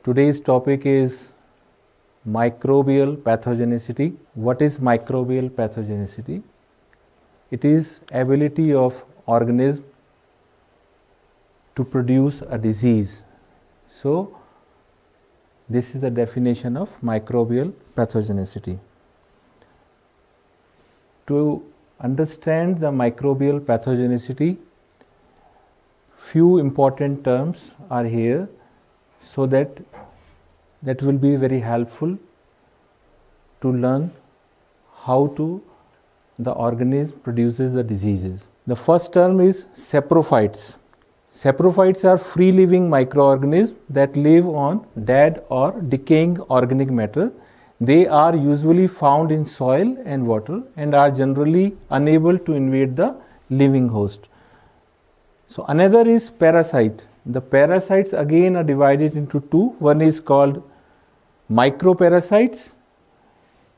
Today's topic is microbial pathogenicity. What is microbial pathogenicity? It is ability of organism to produce a disease. So, this is the definition of microbial pathogenicity. To understand the microbial pathogenicity, few important terms are here, so that will be very helpful to learn how the organism produces the diseases. The first term is saprophytes. Saprophytes are free living microorganisms that live on dead or decaying organic matter. They are usually found in soil and water and are generally unable to invade the living host. So another is parasite. The parasites again are divided into two. One is called microparasites.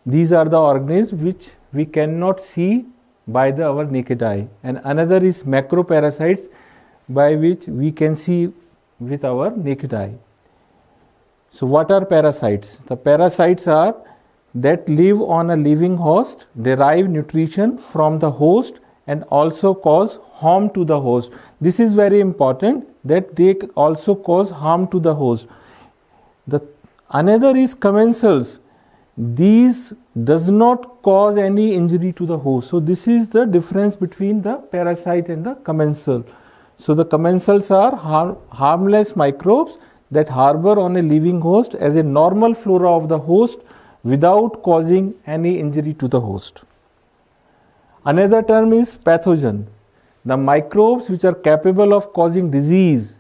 These are the organisms which we cannot see by our naked eye, and another is macroparasites, by which we can see with our naked eye. So what are parasites? The parasites are that live on a living host, derive nutrition from the host and also cause harm to the host. This is very important, that they also cause harm to the host. Another is commensals. These does not cause any injury to the host. So this is the difference between the parasite and the commensal. So the commensals are harmless microbes that harbor on a living host as a normal flora of the host without causing any injury to the host. Another term is pathogen. The microbes which are capable of causing disease.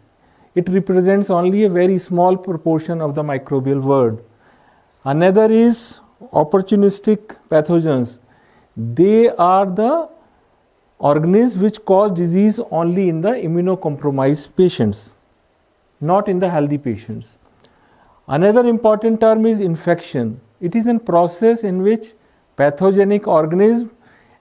It represents only a very small proportion of the microbial world. Another is opportunistic pathogens. They are the organisms which cause disease only in the immunocompromised patients, not in the healthy patients. Another important term is infection. It is a process in which pathogenic organism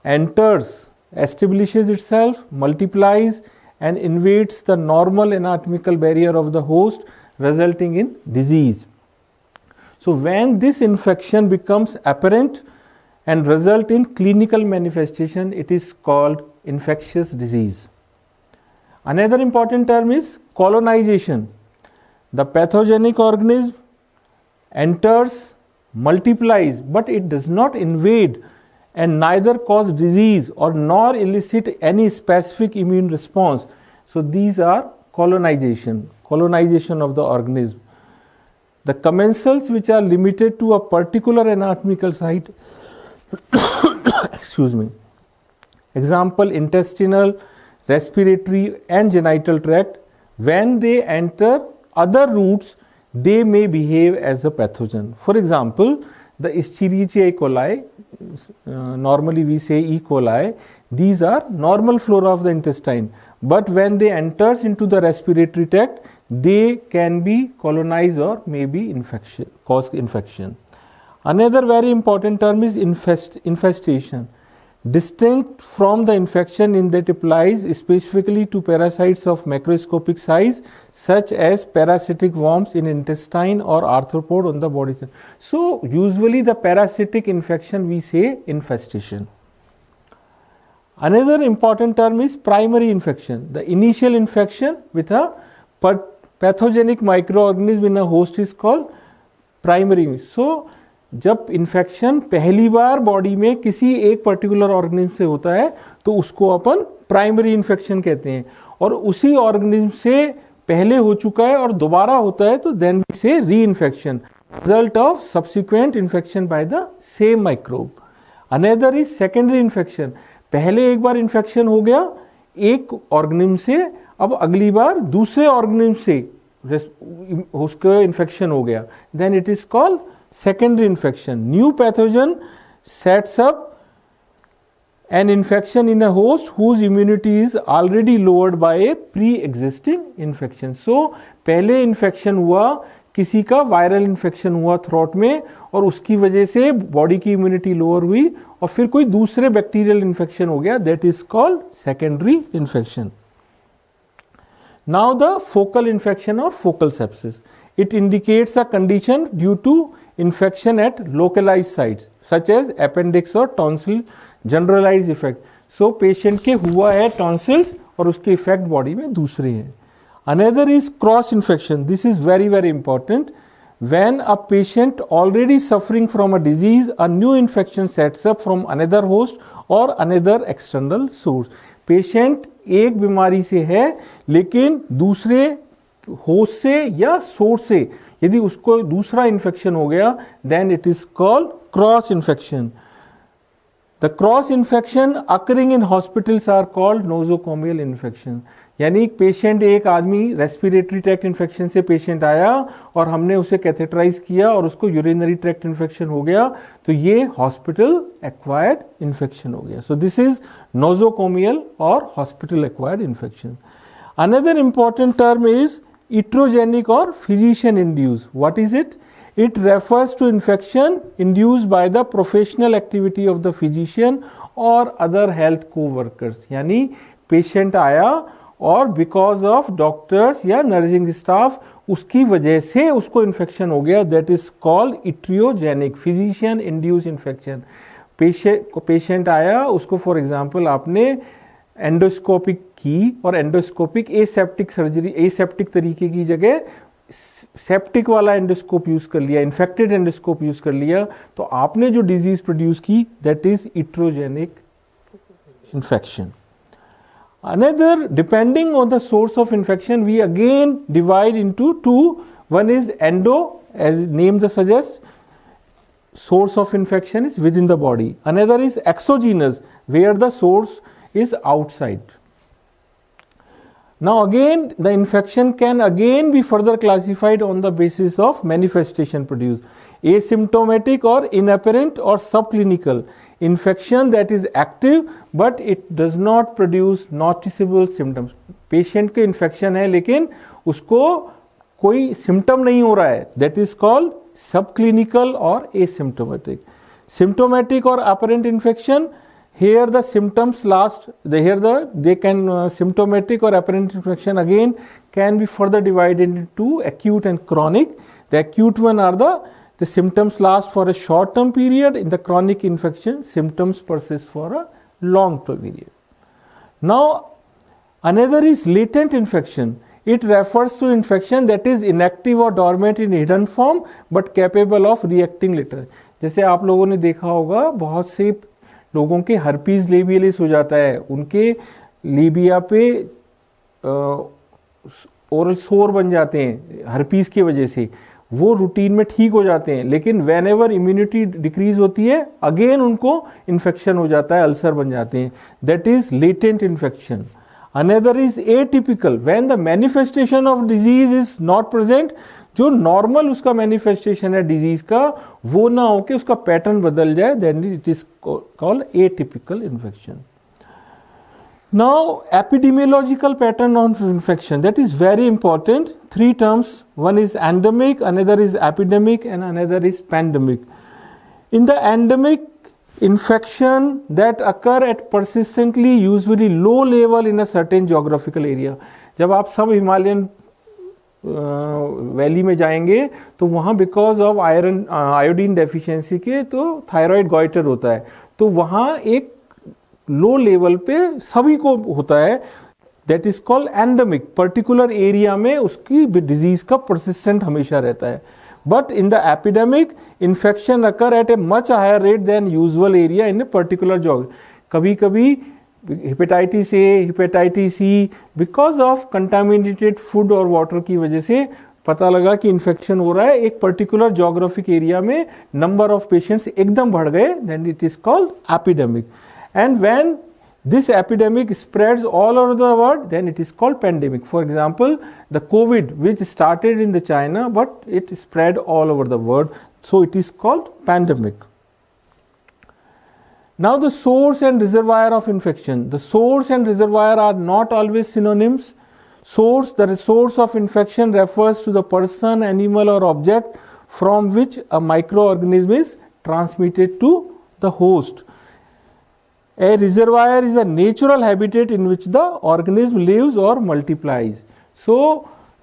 enters, establishes itself, multiplies and invades the normal anatomical barrier of the host, resulting in disease. So when this infection becomes apparent and result in clinical manifestation, it is called infectious disease. Another important term is colonization. The pathogenic organism enters, multiplies, but it does not invade and neither cause disease or nor elicit any specific immune response. So these are colonization of the organism. The commensals which are limited to a particular anatomical site excuse me. Example, intestinal, respiratory and genital tract. When they enter other routes, they may behave as a pathogen. For example, the Escherichia coli, normally we say E. coli, these are normal flora of the intestine, but when they enters into the respiratory tract, they can be colonized or maybe cause infection. Another very important term is infestation. Distinct from the infection in that applies specifically to parasites of macroscopic size, such as parasitic worms in intestine or arthropod on the body. So usually the parasitic infection we say infestation. Another important term is primary infection. The initial infection with a pathogenic microorganism in a host is called primary. So जब infection पहली बार body में किसी एक particular organism से होता है तो उसको अपन प्राइमरी इन्फेक्शन कहते हैं, और उसी ऑर्गेनिज्म से पहले हो चुका है और दोबारा होता है तो देन वी से री infection, result of subsequent infection by the same microbe. Another is secondary infection. पहले एक बार इन्फेक्शन हो गया एक ऑर्गेनिज्म से, अब अगली बार दूसरे ऑर्गेनिज्म से उसका इन्फेक्शन हो गया, then it is called secondary infection. New pathogen sets up an infection in a host whose immunity is already lowered by a pre-existing infection. So पहले infection हुआ, किसी का वायरल इन्फेक्शन हुआ थ्रोट में और उसकी वजह से बॉडी की इम्यूनिटी लोअर हुई और फिर कोई दूसरे बैक्टीरियल इन्फेक्शन हो गया, that is called secondary infection. Now the focal infection or focal sepsis. It indicates a condition due to infection at localized sites such as appendix or tonsil generalized effect. So patient के हुआ है tonsils और उसके effect body में दूसरे हैं. Another is cross infection. This is very very important. When a patient already suffering from a disease, a new infection sets up from another host or another external source. Patient एक बीमारी से है लेकिन दूसरे host से या source से यदि उसको दूसरा इन्फेक्शन हो गया, then it is called cross infection. The cross infection occurring in hospitals are called nosocomial infection. यानी पेशेंट, एक आदमी रेस्पिरेटरी ट्रैक्ट इन्फेक्शन से पेशेंट आया और हमने उसे कैथेटराइज किया और उसको यूरिनरी ट्रैक्ट इन्फेक्शन हो गया, तो ये हॉस्पिटल एक्वायर्ड इन्फेक्शन हो गया. सो दिस इज नोजोकोमियल और hospital acquired infection. Another important term is iatrogenic और physician induce. What is it? It refers to infection induced by the professional activity of the physician or other health co-workers. यानी patient आया और because of doctors या nursing staff उसकी वजह से उसको infection हो गया, that is called iatrogenic, physician induce infection. Patient आया, उसको फॉर एग्जांपल आपने एंडोस्कोपिक की और एंडोस्कोपिक एसेप्टिक सर्जरी, एसेप्टिक तरीके की जगह सेप्टिक वाला एंडोस्कोप यूज कर लिया, इन्फेक्टेड एंडोस्कोप यूज कर लिया, तो आपने जो डिजीज प्रोड्यूस की that is iatrogenic infection. Another, depending on the source of infection, we again divide into two. One is endo, as name the suggests, source of infection is within the body. Another is exogenous, where the source is outside. Now again, the infection can again be further classified on the basis of manifestation produced. Asymptomatic or inapparent or subclinical. Infection that is active but it does not produce noticeable symptoms. Patient के infection है लेकिन उसको कोई symptom नहीं हो रहा है, that is called subclinical or asymptomatic. Symptomatic or apparent infection, here the symptoms last, symptomatic or apparent infection again can be further divided into acute and chronic. The acute one are the symptoms last for a short term period. In the chronic infection, symptoms persist for a long term period. Now another is latent infection. It refers to infection that is inactive or dormant in hidden form but capable of reacting later. जैसे आप लोगों ने देखा होगा, बहुत से लोगों के हर्पीज लेबियलिस हो जाता है, उनके लेबिया पे ओरल सोर बन जाते हैं हर्पीज की वजह से, वो रूटीन में ठीक हो जाते हैं, लेकिन वेन एवर इम्यूनिटी डिक्रीज होती है अगेन उनको इन्फेक्शन हो जाता है, अल्सर बन जाते हैं, that is latent infection. Another is atypical, when the manifestation of disease is not present. जो नॉर्मल उसका मैनिफेस्टेशन है डिजीज का वो ना होके उसका पैटर्न बदल जाए, then it is called atypical infection. Now epidemiological pattern of infection, that is very important. Three terms, one is endemic, another is epidemic and another is pandemic. In the endemic, infection that occur at persistently usually low level in a certain geographical area. जब आप सब Himalayan valley में जाएंगे तो वहाँ because of iodine deficiency के तो thyroid goitre होता है, तो वहाँ एक लो लेवल पे सभी को होता है, that is called endemic. Particular area में उसकी डिजीज का परसिस्टेंट हमेशा रहता है. But in the epidemic, infection occur at a much higher rate than usual area in a particular jog. कभी कभी hepatitis A, hepatitis C, because of contaminated food और water की वजह से पता लगा कि इन्फेक्शन हो रहा है एक पर्टिकुलर जोग्राफिक एरिया में, नंबर ऑफ पेशेंट्स एकदम बढ़ गए, then it is called epidemic. And when this epidemic spreads all over the world, then it is called pandemic. For example, the COVID, which started in the China, but it spread all over the world, so it is called pandemic. Now the source and reservoir of infection. The source and reservoir are not always synonyms. Source, the source of infection refers to the person, animal or object from which a microorganism is transmitted to the host. A reservoir is a natural habitat in which the organism lives or multiplies. So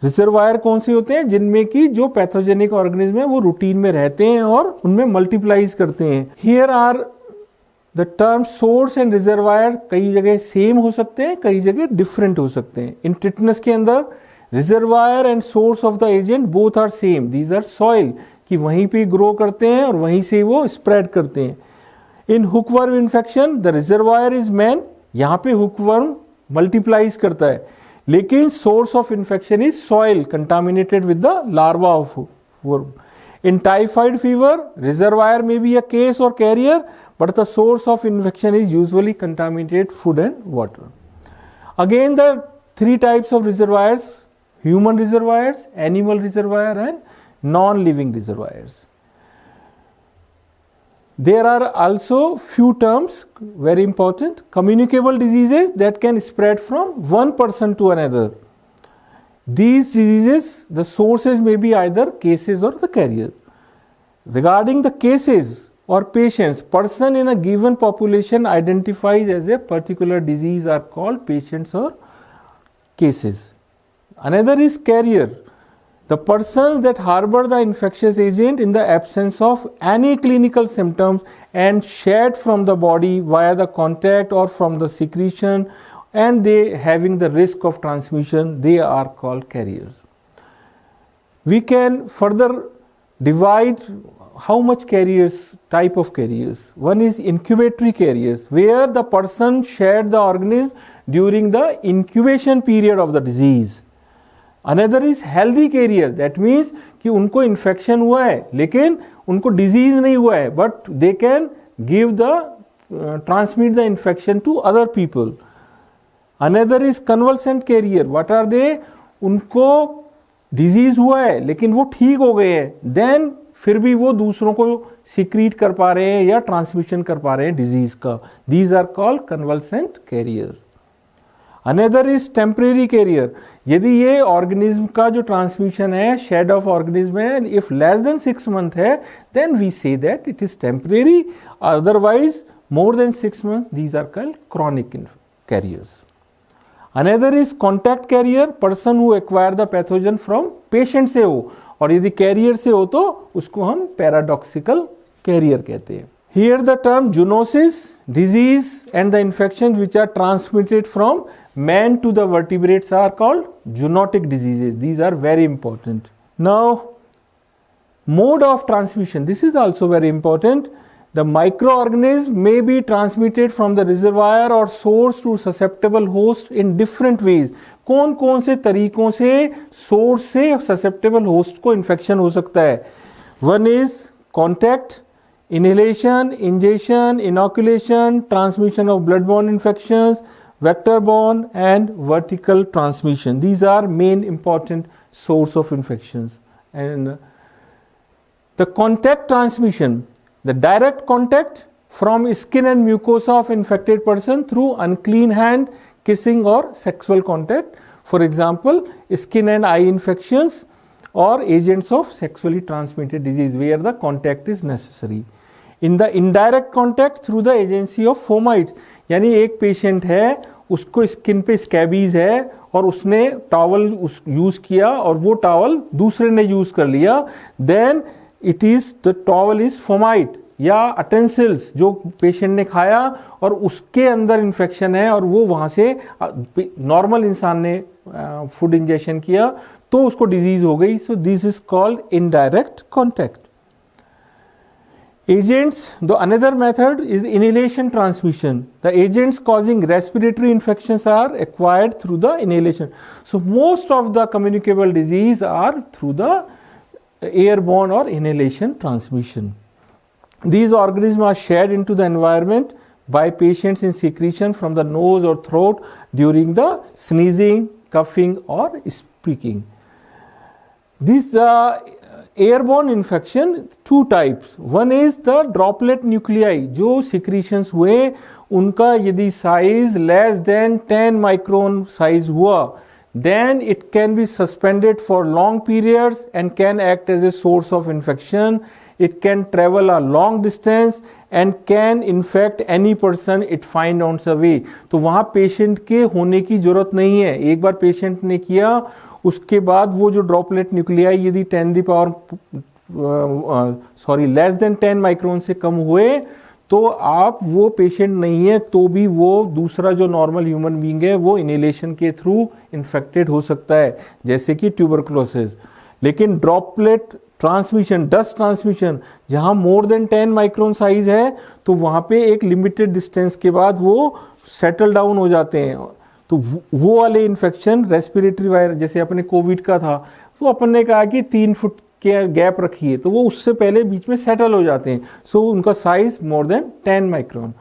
reservoir कौन से होते हैं? जिनमें की जो pathogenic organism है वो routine में रहते हैं और उनमें मल्टीप्लाइज करते हैं। Here are the term source and reservoir कई जगह सेम हो सकते हैं, कई जगह डिफरेंट हो सकते हैं। इन टिटनस के अंदर reservoir and source of the agent both are same, these are soil, कि वहीं पे ग्रो करते हैं और वहीं से वो स्प्रेड करते हैं। In hookworm infection the reservoir is man, यहां पे हुकवर्म मल्टीप्लाइज करता है, लेकिन source of infection is soil contaminated with the larva of worm. In typhoid fever reservoir may be a case और carrier, but the source of infection is usually contaminated food and water. Again, the three types of reservoirs: human reservoirs, animal reservoir, and non-living reservoirs. There are also few terms, very important: communicable diseases that can spread from one person to another. These diseases, the sources may be either cases or the carrier. Regarding the cases or patients, person in a given population identified as a particular disease are called patients or cases. Another is carrier, the persons that harbor the infectious agent in the absence of any clinical symptoms and shed from the body via the contact or from the secretion, and they having the risk of transmission, they are called carriers. We can further divide how much carriers, type of carriers. One is incubatory carriers, where the person shared the organism during the incubation period of the disease. Another is healthy carrier, that means कि उनको infection हुआ है लेकिन उनको disease नहीं हुआ है, but they can give the transmit the infection to other people. Another is convalescent carrier. What are they? उनको disease हुआ है लेकिन वो ठीक हो गए हैं, then फिर भी वो दूसरों को सिक्रीट कर पा रहे हैं या ट्रांसमिशन कर पा रहे हैं डिजीज का। These are called convalescent carrier. Another is temporary carrier, यदि ये ऑर्गेनिज्म का जो ट्रांसमिशन है, शेड ऑफ ऑर्गेनिज्म है, इफ लेस देन 6 मंथ है, then we say that it is temporary, otherwise more than 6 month, these are called chronic carriers. Another is contact carrier, person who acquire the pathogen from patient से हो, और यदि career से हो तो उसको हम पैराडॉक्सिकल कैरियर कहते हैं। Here the term zoonosis disease and the infection which are transmitted from man to the vertebrates are called zoonotic diseases. These are very important. Now mode of transmission, this is also very important. The microorganism may be transmitted from the reservoir और source to susceptible host in different ways. कौन कौन से तरीकों से source से susceptible host को infection हो सकता है? One is contact, inhalation, injection, inoculation, transmission of blood borne infections, vector borne and vertical transmission. These are main important source of infections. And the contact transmission, the direct contact from skin and mucosa of infected person through unclean hand, kissing or sexual contact. For example, skin and eye infections or agents of sexually transmitted disease where the contact is necessary. In the indirect contact through the agency of fomites, यानी एक patient है, उसको skin पे scabies है और उसने towel use किया और वो टॉवल दूसरे ने यूज कर लिया, then it is the towel is fomite. या अटेंसिल्स जो पेशेंट ने खाया और उसके अंदर इन्फेक्शन है और वो वहां से नॉर्मल इंसान ने फूड इंजेक्शन किया तो उसको डिजीज हो गई। सो this is called indirect contact. Agents, the another method is inhalation transmission. The agents causing respiratory infections are acquired through the inhalation. So most of the communicable disease are through the airborne or inhalation transmission. These organisms are shed into the environment by patients in secretion from the nose or throat during the sneezing, coughing or speaking. These airborne infection, two types. One is the droplet nuclei, जो secretions हुए उनका यदि size less than 10 micron size हुआ, then it can be suspended for long periods and can act as a source of infection. It can travel a long distance and can infect any person it finds on the way. तो वहाँ patient के होने की जरूरत नहीं है। एक बार patient ने किया उसके बाद वो जो ड्रॉपलेट न्यूक्लियाई यदि लेस देन 10 माइक्रोन से कम हुए तो आप वो पेशेंट नहीं है तो भी वो दूसरा जो नॉर्मल ह्यूमन बीइंग है वो इनहेलेशन के थ्रू इन्फेक्टेड हो सकता है, जैसे कि ट्यूबरकुलोसिस। लेकिन ड्रॉपलेट ट्रांसमिशन, डस्ट ट्रांसमिशन, जहां मोर देन 10 माइक्रोन साइज है तो वहां पे एक लिमिटेड डिस्टेंस के बाद वो सेटल डाउन हो जाते हैं। तो वो वाले इन्फेक्शन रेस्पिरेटरी वायरस, जैसे अपने कोविड का था, वो अपन ने कहा कि 3 फुट के गैप रखिए, तो वो उससे पहले बीच में सेटल हो जाते हैं। सो उनका size more than 10 micron.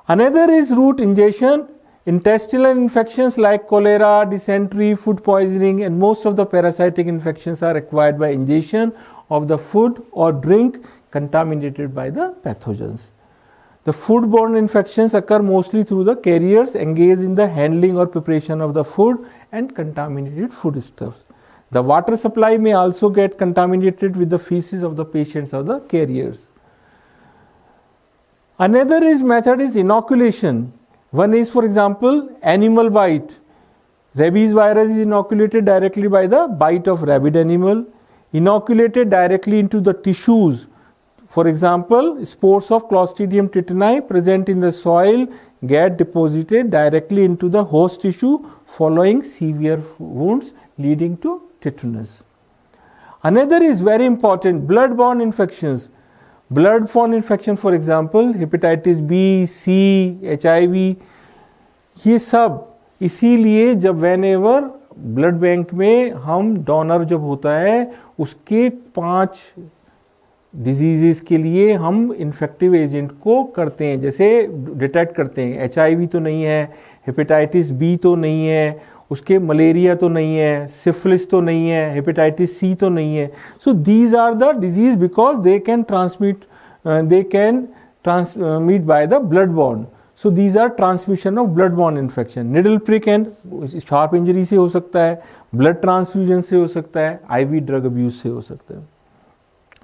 Another is route injection. Intestinal infections like cholera, dysentery, food poisoning, and most of the parasitic infections are acquired by ingestion of the food or drink contaminated by the pathogens. The foodborne infections occur mostly through the carriers engaged in the handling or preparation of the food and contaminated foodstuffs. The water supply may also get contaminated with the feces of the patients or the carriers. Another method is inoculation. One is, for example, animal bite. Rabies virus is inoculated directly by the bite of rabid animal, inoculated directly into the tissues. For example, spores of Clostridium tetani present in the soil get deposited directly into the host tissue following severe wounds leading to tetanus. Another is very important, blood-borne infections. Blood-borne infection, for example, hepatitis B, C, HIV, ये सब इसीलिए जब whenever blood bank में हम donor जब होता है उसके 5 डिजीजेस के लिए हम इन्फेक्टिव एजेंट को करते हैं, जैसे डिटेक्ट करते हैं HIV तो नहीं है, हेपेटाइटिस B तो नहीं है, उसके मलेरिया तो नहीं है, सिफिलिस तो नहीं है, हेपेटाइटिस C तो नहीं है. So these are the disease because they can transmit by the blood borne. So these are transmission of blood borne infection. Needle prick and sharp injury से हो सकता है, ब्लड ट्रांसफ्यूजन से हो सकता है, IV ड्रग अब्यूज से हो सकता है.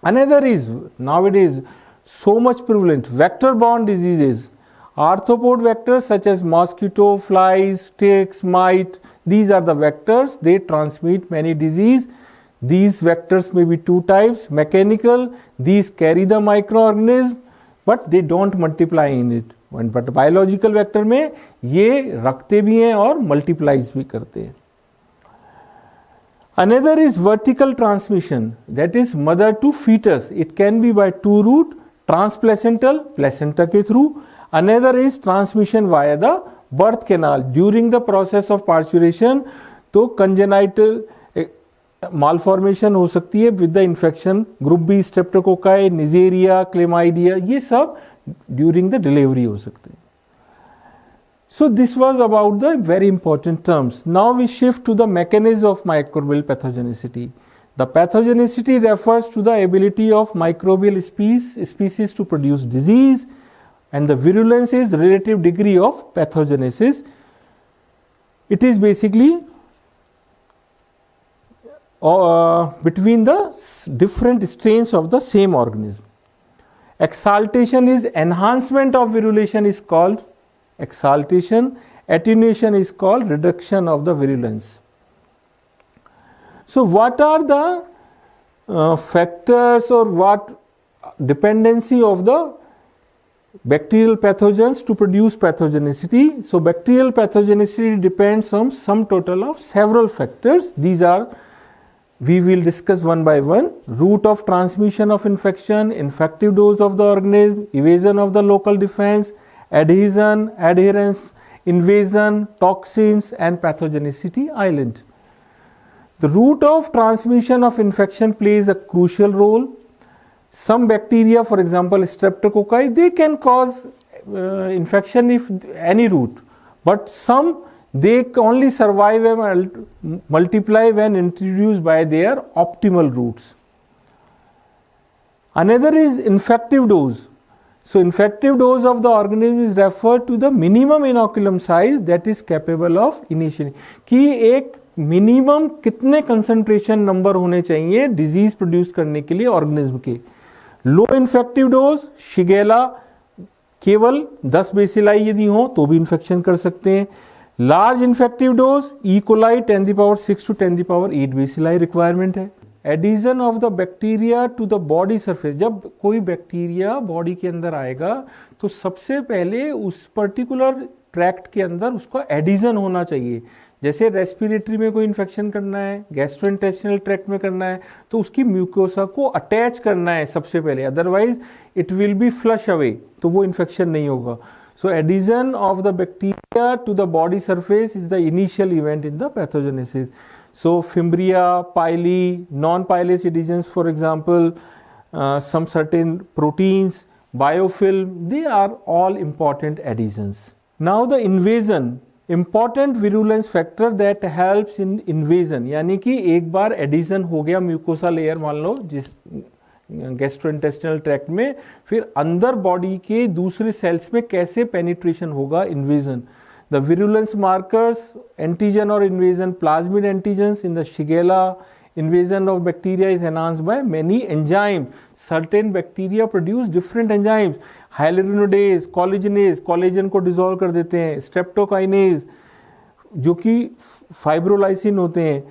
Another is nowadays so much prevalent vector-borne diseases. Arthropod vectors such as mosquito, flies, ticks, mite, these are the vectors. They transmit many disease. These vectors may be 2 types. Mechanical, these carry the microorganism but they don't multiply in it. But biological vector में ये रखते भी हैं और multiplies भी करते हैं. Another is vertical transmission, that is mother to fetus. It can be by 2 route, transplacental, placenta के through. Another is transmission via the birth canal. During the process of parturition, तो congenital malformation हो सकती है with the infection. Group B streptococci, Neisseria, Chlamydia, ये सब during the delivery हो सकते हैं. So this was about the very important terms. Now we shift to the mechanism of microbial pathogenicity. The pathogenicity refers to the ability of microbial species to produce disease, and the virulence is relative degree of pathogenesis. It is basically between the different strains of the same organism. Exaltation is enhancement of virulation is called exaltation. Attenuation is called reduction of the virulence. So what are the factors or what dependency of the bacterial pathogens to produce pathogenicity? So bacterial pathogenicity depends on sum total of several factors. These are, we will discuss one by one. Route of transmission of infection, infective dose of the organism, evasion of the local defense, adhesion, adherence, invasion, toxins, and pathogenicity island. The route of transmission of infection plays a crucial role. Some bacteria, for example streptococci, they can cause infection if any route, but some they only survive and multiply when introduced by their optimal routes. Another is infective dose. So infective dose of the organism is referred to the minimum inoculum size that is capable of initiating. कि एक minimum कितने concentration number होने चाहिए disease produce करने के लिए organism के. लो infective dose, Shigella केवल 10 बेसिलाई यदि हो तो भी इन्फेक्शन कर सकते हैं. Large infective dose E coli 10⁻6 to 10⁸ bacilli requirement है। Addition of the bacteria to the body surface, जब कोई बैक्टीरिया बॉडी के अंदर आएगा तो सबसे पहले उस पर्टिकुलर ट्रैक्ट के अंदर उसका एडिशन होना चाहिए। जैसे रेस्पिरेटरी में कोई इन्फेक्शन करना है, गैस्ट्रोइंटेस्टिनल ट्रैक्ट में करना है, तो उसकी म्यूकोसा को अटैच करना है सबसे पहले, otherwise it will be flush away, तो वो इन्फेक्शन नहीं होगा। So adhesion of the bacteria to the body surface is the initial event in the pathogenesis. So fimbria, pili, non-pilous adhesions, for example, some certain proteins, biofilm, they are all important adhesions. Now the invasion, important virulence factor that helps in invasion, यानी कि एक बार adhesion हो गया mucosa layer मान लो जिस gastrointestinal tract में, फिर अंदर बॉडी के दूसरे सेल्स में कैसे पेनिट्रेशन होगा, invasion. The virulence markers, antigen और invasion, plasmid antigens in the Shigella, invasion of bacteria is enhanced by many enzymes. Certain bacteria produce different enzymes. Hyaluronidase, collagenase, collagen को डिसॉल्व कर देते हैं, स्ट्रेप्टोकाइनेज जो कि फाइब्रोलाइसिन होते हैं।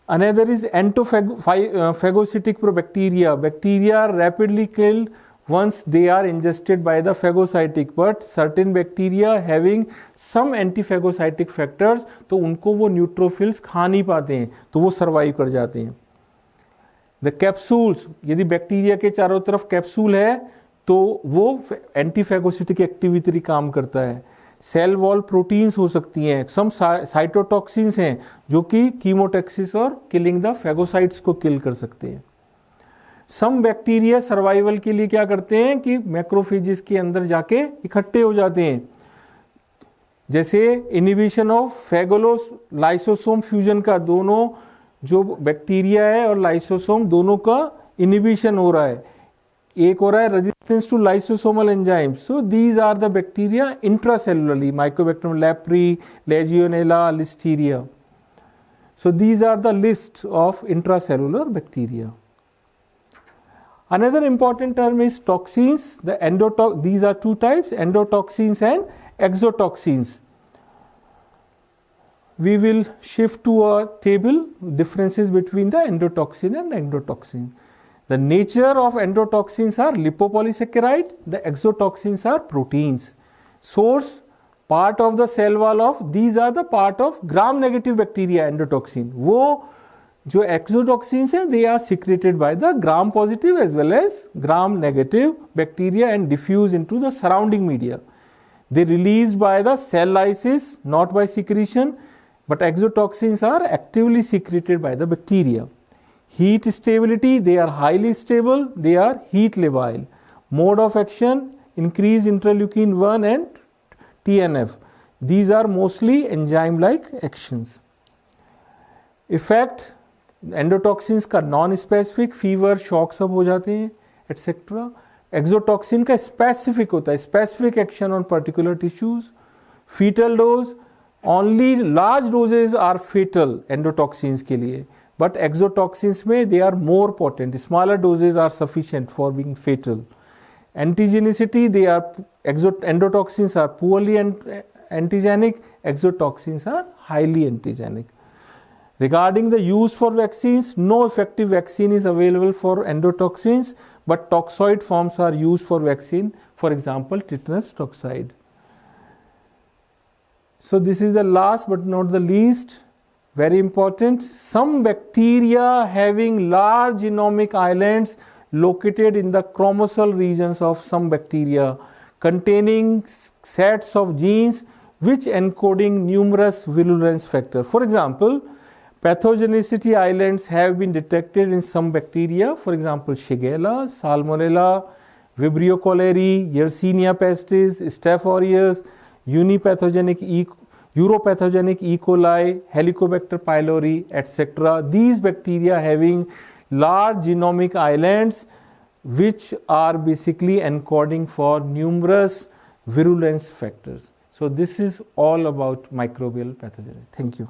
Another is phagocytic bacteria. Bacteria are rapidly killed once they are ingested by the phagocytic, but certain bacteria having some antiphagocytic factors, तो उनको वो न्यूट्रोफिल्स खा नहीं पाते हैं, तो वो सर्वाइव कर जाते हैं। द कैप्सूल्स, यदि बैक्टीरिया के चारों तरफ कैप्सूल है तो वो एंटीफेगोसिटिक एक्टिविटी काम करता है। सेल वॉल प्रोटीन्स हो सकती हैं, सम साइटोटॉक्सिन्स हैं जो कि कीमोटैक्सिस और किलिंग द फेगोसाइट्स को किल कर सकते हैं। सम बैक्टीरिया सर्वाइवल के लिए क्या करते हैं कि मैक्रोफेजेस के अंदर जाके इकट्ठे हो जाते हैं, जैसे इनिबिशन ऑफ फेगोलोस लाइसोसोम फ्यूजन का, दोनों जो बैक्टीरिया है और लाइसोसोम दोनों का इनिबिशन हो रहा है। एक हो रहा है resistance to lysosomal enzymes, so these are the bacteria intracellularly, Mycobacterium leprae, Legionella, Listeria. So these are the list of intracellular bacteria. Another important term is toxins. These are two types, endotoxins and exotoxins. We will shift to a table, differences between the endotoxin and endotoxin. The nature of endotoxins are lipopolysaccharide, the exotoxins are proteins. Source, part of the cell wall of, these are the part of gram negative bacteria, endotoxin. वो जो exotoxins हैं, they are secreted by the gram positive as well as gram negative bacteria and diffuse into the surrounding media. They release by the cell lysis, not by secretion, but exotoxins are actively secreted by the bacteria. Heat stability, they are highly stable, they are heat labile. Mode of action, increase interleukin 1 and TNF. These are mostly enzyme-like actions. Effect, endotoxins का non-specific, fever, shock सब हो जाते हैं, etc. Exotoxin का specific होता है, specific action on particular tissues. Fetal dose, only large doses are fatal endotoxins के लिए, but exotoxins में they are more potent, smaller doses are sufficient for being fatal. Antigenicity, they are endotoxins are poorly antigenic, exotoxins are highly antigenic. Regarding the use for vaccines, no effective vaccine is available for endotoxins, but toxoid forms are used for vaccine, for example tetanus toxoid. So this is the last but not the least, very important. Some bacteria having large genomic islands located in the chromosal regions of some bacteria, containing sets of genes which encoding numerous virulence factors. For example, pathogenicity islands have been detected in some bacteria, for example Shigella, Salmonella, Vibrio cholerae, Yersinia pestis, Staph aureus, unipathogenic uropathogenic E. coli, Helicobacter pylori, etc. These bacteria having large genomic islands which are basically encoding for numerous virulence factors. So this is all about microbial pathogens. Thank you.